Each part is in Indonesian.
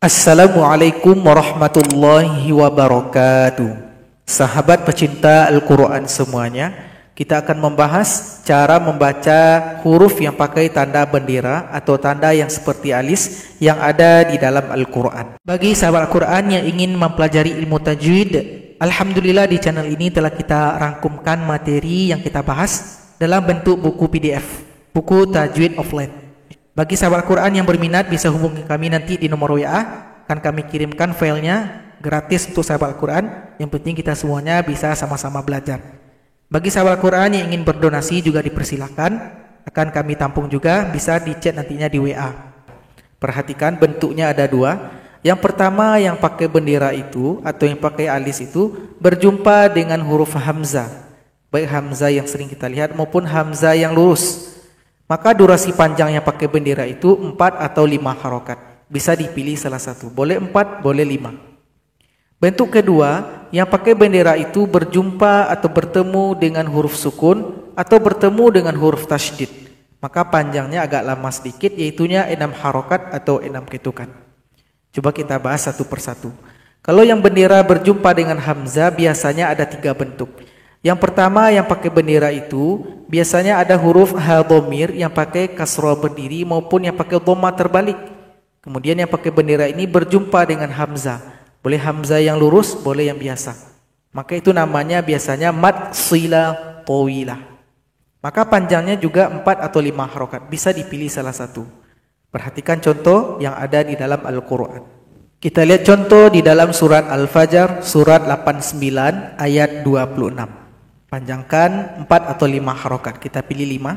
Assalamualaikum warahmatullahi wabarakatuh. Sahabat pecinta Al-Quran semuanya, kita akan membahas cara membaca huruf yang pakai tanda bendera atau tanda yang seperti alis yang ada di dalam Al-Quran. Bagi sahabat Al-Quran yang ingin mempelajari ilmu tajwid, alhamdulillah di channel ini telah kita rangkumkan materi yang kita bahas dalam bentuk buku PDF, buku Tajwid Offline. Bagi sahabat Al-Quran yang berminat bisa hubungi kami nanti di nomor WA, akan kami kirimkan filenya gratis untuk sahabat Al-Quran. Yang penting kita semuanya bisa sama-sama belajar. Bagi sahabat Al-Quran yang ingin berdonasi juga dipersilakan, akan kami tampung juga, bisa di chat nantinya di WA. Perhatikan bentuknya ada dua. Yang pertama yang pakai bendera itu atau yang pakai alis itu berjumpa dengan huruf hamzah, baik hamzah yang sering kita lihat maupun hamzah yang lurus. Maka durasi panjang yang pakai bendera itu 4 atau 5 harokat. Bisa dipilih salah satu. Boleh 4, boleh 5. Bentuk kedua, yang pakai bendera itu berjumpa atau bertemu dengan huruf sukun atau bertemu dengan huruf tasydid. Maka panjangnya agak lama sedikit, yaitunya 6 harokat atau 6 ketukan. Coba kita bahas satu persatu. Kalau yang bendera berjumpa dengan hamzah biasanya ada 3 bentuk. Yang pertama yang pakai bendera itu biasanya ada huruf ha dhamir yang pakai kasrah berdiri maupun yang pakai dhamma terbalik. Kemudian yang pakai bendera ini berjumpa dengan hamzah. Boleh hamzah yang lurus, boleh yang biasa. Maka itu namanya biasanya mad sila tawilah. Maka panjangnya juga 4 atau 5 harokat. Bisa dipilih salah satu. Perhatikan contoh yang ada di dalam Al-Quran. Kita lihat contoh di dalam surat Al-Fajr, surat 89 ayat 26. Panjangkan 4 atau 5 harokat. Kita pilih 5.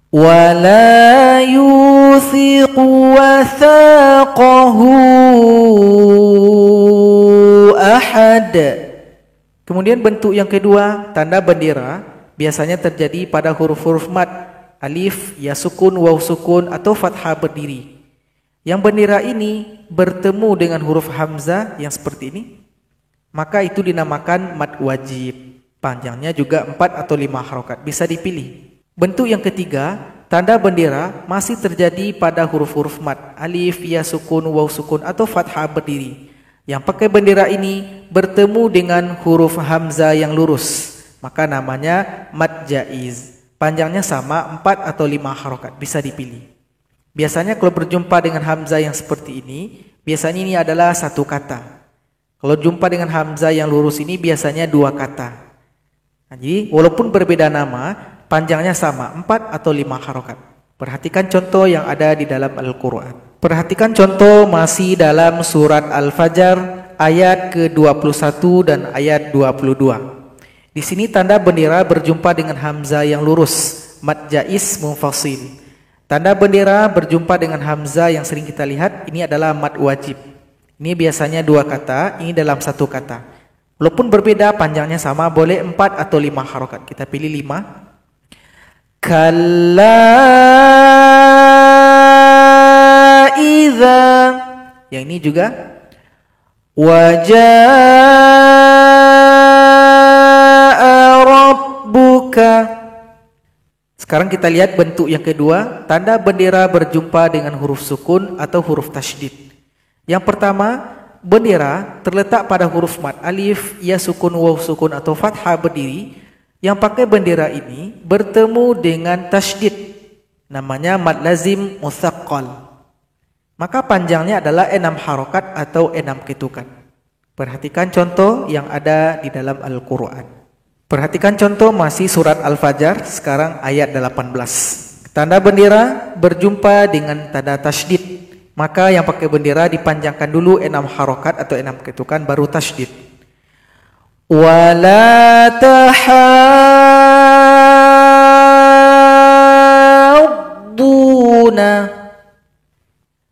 Wala yuthiqu wathaqahu ahad. Kemudian bentuk yang kedua, tanda bendera biasanya terjadi pada huruf-huruf mad, alif, ya sukun, waw sukun atau fathah berdiri. Yang bendera ini bertemu dengan huruf hamzah yang seperti ini, maka itu dinamakan mad wajib. Panjangnya juga 4 atau 5 harokat. Bisa dipilih. Bentuk yang ketiga, tanda bendera masih terjadi pada huruf-huruf mad, alif, ya sukun, waw sukun atau fathah berdiri. Yang pakai bendera ini bertemu dengan huruf hamzah yang lurus, maka namanya mad jaiz. Panjangnya sama 4 atau 5 harokat. Bisa dipilih. Biasanya kalau berjumpa dengan hamzah yang seperti ini, biasanya ini adalah satu kata. Kalau jumpa dengan hamzah yang lurus ini biasanya 2 kata. Jadi walaupun berbeda nama, panjangnya sama 4 atau 5 harokat. Perhatikan contoh yang ada di dalam Al-Quran. Perhatikan contoh masih dalam surat Al-Fajr ayat ke-21 dan ayat 22. Di sini tanda bendera berjumpa dengan hamzah yang lurus, mad jaiz munfasil. Tanda bendera berjumpa dengan hamzah yang sering kita lihat, ini adalah mad wajib. Ini biasanya 2 kata, ini dalam 1 kata. Walaupun berbeda panjangnya sama, boleh 4 atau 5 harokat. Kita pilih 5. Kalla idza. Yang ini juga wajaa rabbuka. Sekarang kita lihat bentuk yang kedua, tanda bendera berjumpa dengan huruf sukun atau huruf tasydid. Yang pertama, bendera terletak pada huruf mad, alif, ya sukun, waw sukun atau fathah berdiri. Yang pakai bendera ini bertemu dengan tasydid, namanya mad lazim mutsaqqal. Maka panjangnya adalah 6 harokat atau 6 ketukan. Perhatikan contoh yang ada di dalam Al-Quran. Perhatikan contoh masih surat Al-Fajr, sekarang ayat 18. Tanda bendera berjumpa dengan tanda tasydid. Maka yang pakai bendera dipanjangkan dulu 6 harokat atau 6 ketukan baru tasydid. Wala tahadduna.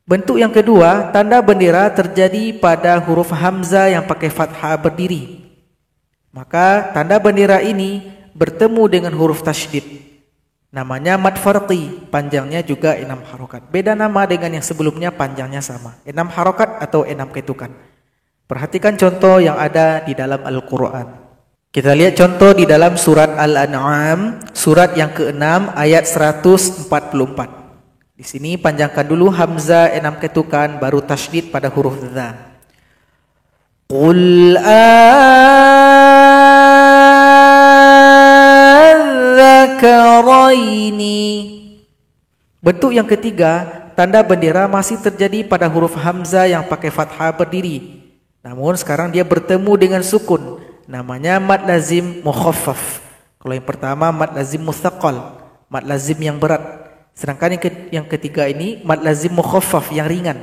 Bentuk yang kedua, tanda bendera terjadi pada huruf hamzah yang pakai fathah berdiri. Maka tanda bendera ini bertemu dengan huruf tasydid. Namanya mad farqi, panjangnya juga 6 harokat. Beda nama dengan yang sebelumnya, panjangnya sama. 6 harokat atau 6 ketukan. Perhatikan contoh yang ada di dalam Al-Quran. Kita lihat contoh di dalam surat Al-An'am, surat yang ke-6 ayat 144. Di sini panjangkan dulu hamzah 6 ketukan baru tasydid pada huruf dza. Qul adzakaraini. Bentuk yang ketiga, tanda bendera masih terjadi pada huruf hamzah yang pakai fathah berdiri. Namun sekarang dia bertemu dengan sukun. Namanya mad lazim mukhaffaf. Kalau yang pertama mad lazim mutsaqqal, mad lazim yang berat. Sedangkan yang ketiga ini mad lazim mukhaffaf yang ringan.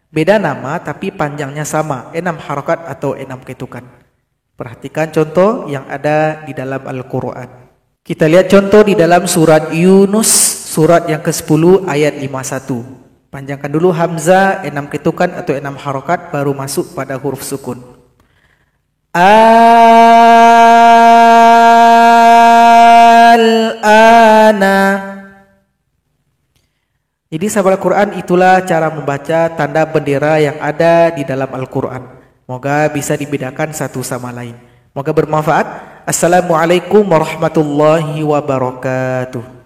Beda nama tapi panjangnya sama, 6 harakat atau 6 ketukan. Perhatikan contoh yang ada di dalam Al-Qur'an. Kita lihat contoh di dalam surat Yunus, surat yang ke-10 ayat 51. Panjangkan dulu hamzah 6 ketukan atau 6 harakat baru masuk pada huruf sukun. Al-ana. Jadi sahabat Al-Quran, itulah cara membaca tanda bendera yang ada di dalam Al-Quran. Moga bisa dibedakan satu sama lain. Moga bermanfaat. Assalamualaikum warahmatullahi wabarakatuh.